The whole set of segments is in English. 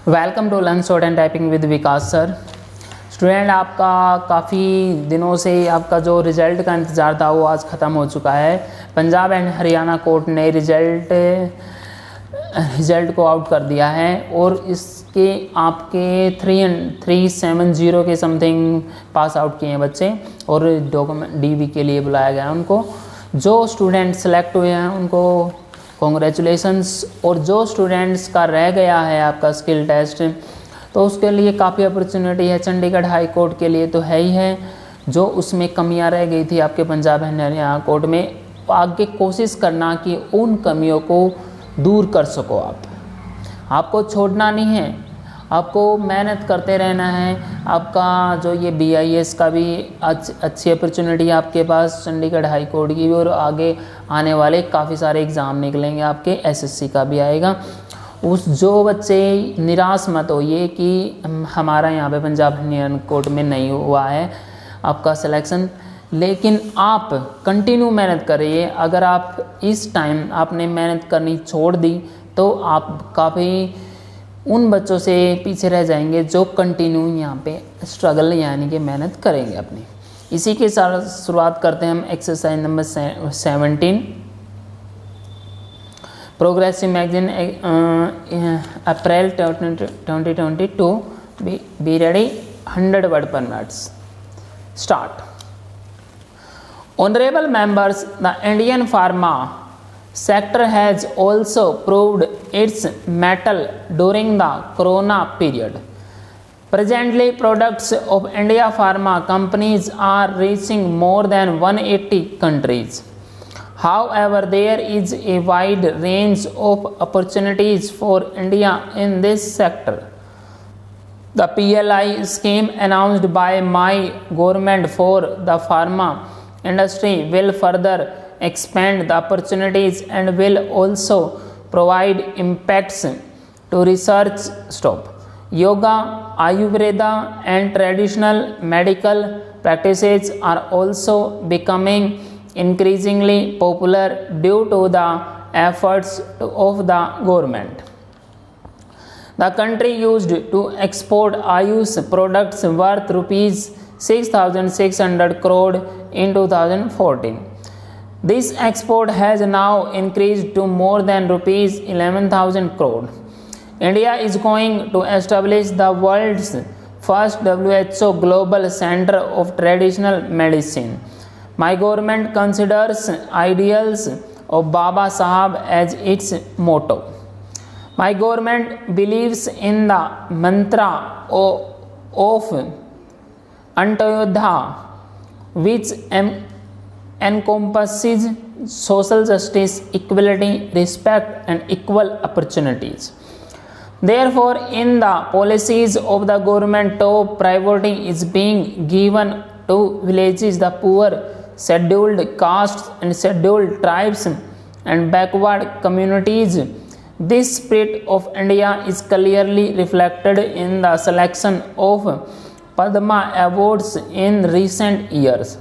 Welcome to learn shorthand typing with Vikas sir. Student, आपका काफ़ी दिनों से आपका जो रिज़ल्ट का इंतज़ार था वो आज ख़त्म हो चुका है। पंजाब एंड हरियाणा कोर्ट ने रिज़ल्ट को आउट कर दिया है और इसके आपके 370 के समथिंग पास आउट किए हैं बच्चे और डॉक्यूमेंट डीवी के लिए बुलाया गया है उनको। जो स्टूडेंट सेलेक्ट हुए हैं उनको कॉन्ग्रेचुलेशंस, और जो स्टूडेंट्स का रह गया है आपका स्किल टेस्ट तो उसके लिए काफ़ी अपॉर्चुनिटी है। चंडीगढ़ हाई कोर्ट के लिए तो है ही है, जो उसमें कमियां रह गई थी आपके पंजाब एंड हरियाणा कोर्ट में, आगे कोशिश करना कि उन कमियों को दूर कर सको। आपको छोड़ना नहीं है, आपको मेहनत करते रहना है। आपका जो ये BIS का भी अच्छी अपॉर्चुनिटी आपके पास चंडीगढ़ हाई कोर्ट की भी, और आगे आने वाले काफ़ी सारे एग्ज़ाम निकलेंगे, आपके SSC का भी आएगा। जो बच्चे निराश मत होइए कि हमारा यहाँ पे पंजाब हरियाणा कोर्ट में नहीं हुआ है आपका सिलेक्शन, लेकिन आप कंटिन्यू मेहनत करिए। अगर आप इस टाइम आपने मेहनत करनी छोड़ दी तो आप काफ़ी उन बच्चों से पीछे रह जाएंगे जो कंटिन्यू यहाँ पे स्ट्रगल यानी कि मेहनत करेंगे अपनी। इसी के साथ शुरुआत करते हैं हम exercise number 17। Progressive magazine April 2022। Be ready, 100 word per minutes start. Honorable members, the Indian pharma sector has also proved its mettle during the corona period. Presently, products of India pharma companies are reaching more than 180 countries. However, there is a wide range of opportunities for India in this sector. The PLI scheme announced by my government for the pharma industry will further expand the opportunities and will also provide impacts to research stop. Yoga, Ayurveda and traditional medical practices are also becoming increasingly popular due to the efforts of the government. The country used to export Ayush products worth rupees 6,600 crore in 2014. This export has now increased to more than rupees 11,000 crore. India is going to establish the world's first WHO Global Center of Traditional Medicine. My government considers ideals of Baba Sahab as its motto. My government believes in the mantra of Antyodhya, which encompasses social justice, equality, respect and equal opportunities. Therefore, in the policies of the government, top priority is being given to villages, the poor, scheduled castes and scheduled tribes and backward communities. This spirit of India is clearly reflected in the selection of Padma Awards in recent years.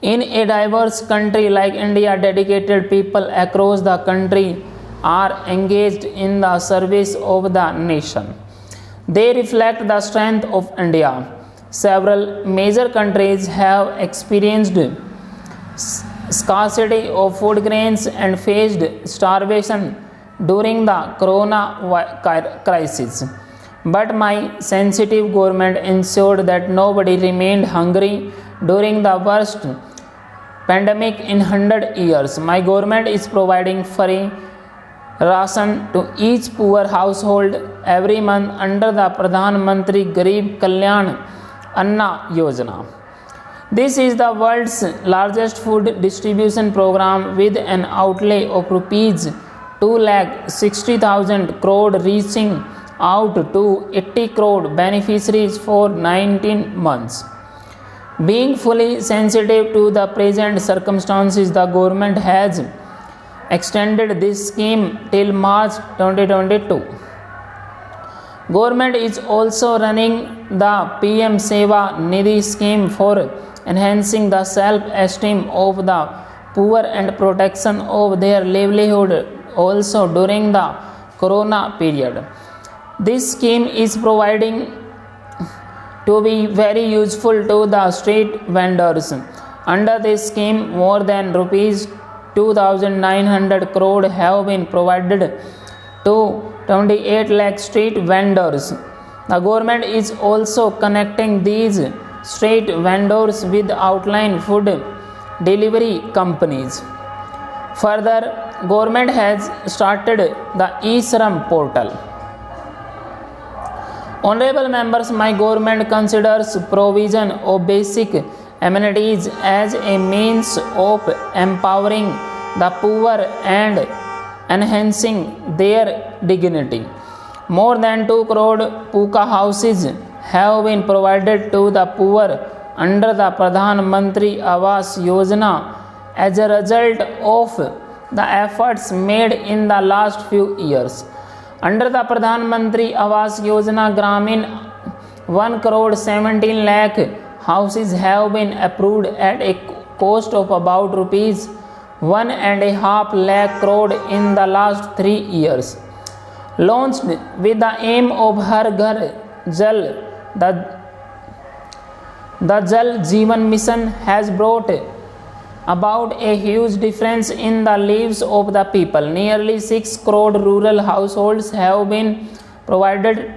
In a diverse country like India, dedicated people across the country are engaged in the service of the nation. They reflect the strength of India. Several major countries have experienced scarcity of food grains and faced starvation during the corona crisis. But my sensitive government ensured that nobody remained hungry during the worst pandemic in 100 years. My government is providing free ration to each poor household every month under the Pradhan Mantri Garib Kalyan Anna Yojana. This is the world's largest food distribution program with an outlay of rupees 2,60,000 crore, reaching out to 80 crore beneficiaries for 19 months. Being fully sensitive to the present circumstances, the government has extended this scheme till March 2022. Government is also running the PM Seva Nidhi scheme for enhancing the self-esteem of the poor and protection of their livelihood also during the corona period. This scheme is providing to be very useful to the street vendors. Under this scheme, more than rupees 2,900 crore have been provided to 28 lakh street vendors. The government is also connecting these street vendors with outline food delivery companies. Further, government has started the e-Shram portal. Honorable members, my government considers provision of basic amenities as a means of empowering the poor and enhancing their dignity. More than 2 crore puka houses have been provided to the poor under the Pradhan Mantri Awas Yojana as a result of the efforts made in the last few years. Under the Pradhan Mantri Awas Yojana, Gramin 1 crore 17 lakh houses have been approved at a cost of about rupees 1.5 lakh crore in the last 3 years. Launched with the aim of Har Ghar Jal, the Jal Jeevan Mission has brought about a huge difference in the lives of the people. Nearly 6 crore rural households have been provided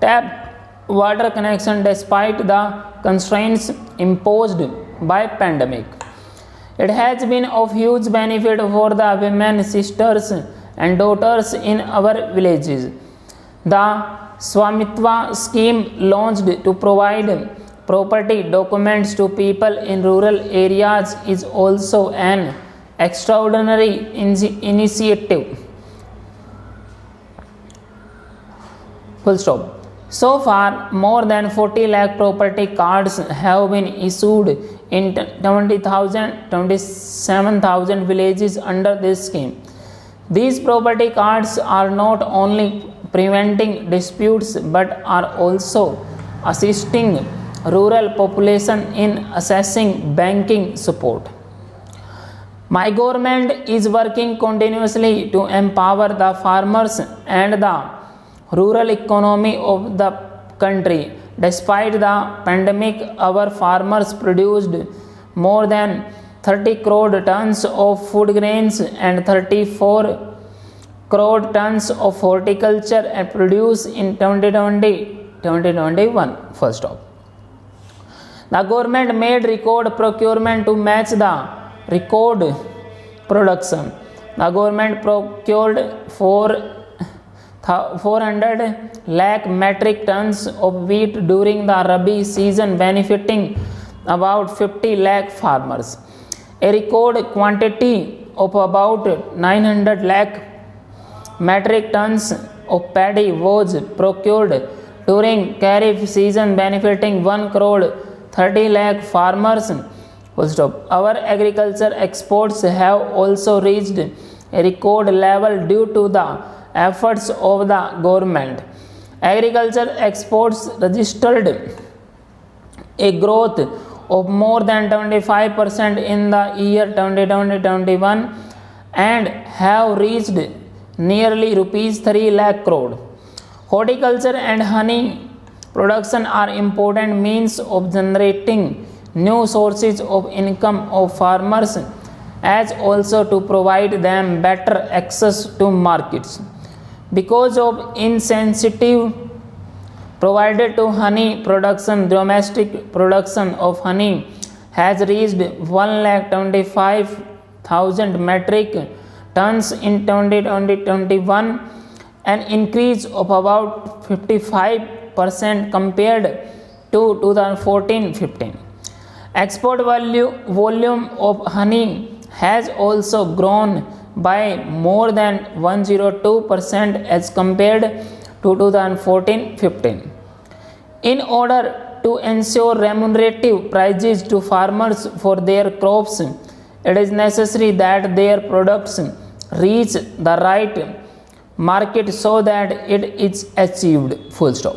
tap water connection despite the constraints imposed by pandemic. It has been of huge benefit for the women, sisters and daughters in our villages. The Swamitva scheme launched to provide property documents to people in rural areas is also an extraordinary initiative. Full stop. So far, more than 40 lakh property cards have been issued in 27,000 villages under this scheme. These property cards are not only preventing disputes but are also assisting rural population in accessing banking support. My government is working continuously to empower the farmers and the rural economy of the country. Despite the pandemic, our farmers produced more than 30 crore tons of food grains and 34 crore tons of horticulture and produce in 2020-2021. First stop. The government made record procurement to match the record production. The government procured 400 lakh metric tons of wheat during the Rabi season, benefiting about 50 lakh farmers. A record quantity of about 900 lakh metric tons of paddy was procured during Kharif season, benefiting 1 crore 30 lakh farmers. Our agriculture exports have also reached a record level due to the efforts of the government. Agriculture exports registered a growth of more than 25% in the year 2020-21 and have reached nearly rupees 3 lakh crore. Horticulture and honey production are important means of generating new sources of income of farmers, as also to provide them better access to markets. Because of incentive provided to honey production, domestic production of honey has reached 1,25,000 metric tons in 2020-21, an increase of about 55% compared to 2014-15. Export volume of honey has also grown by more than 102% as compared to 2014-15. In order to ensure remunerative prices to farmers for their crops, it is necessary that their products reach the right market so that it is achieved. Full stop.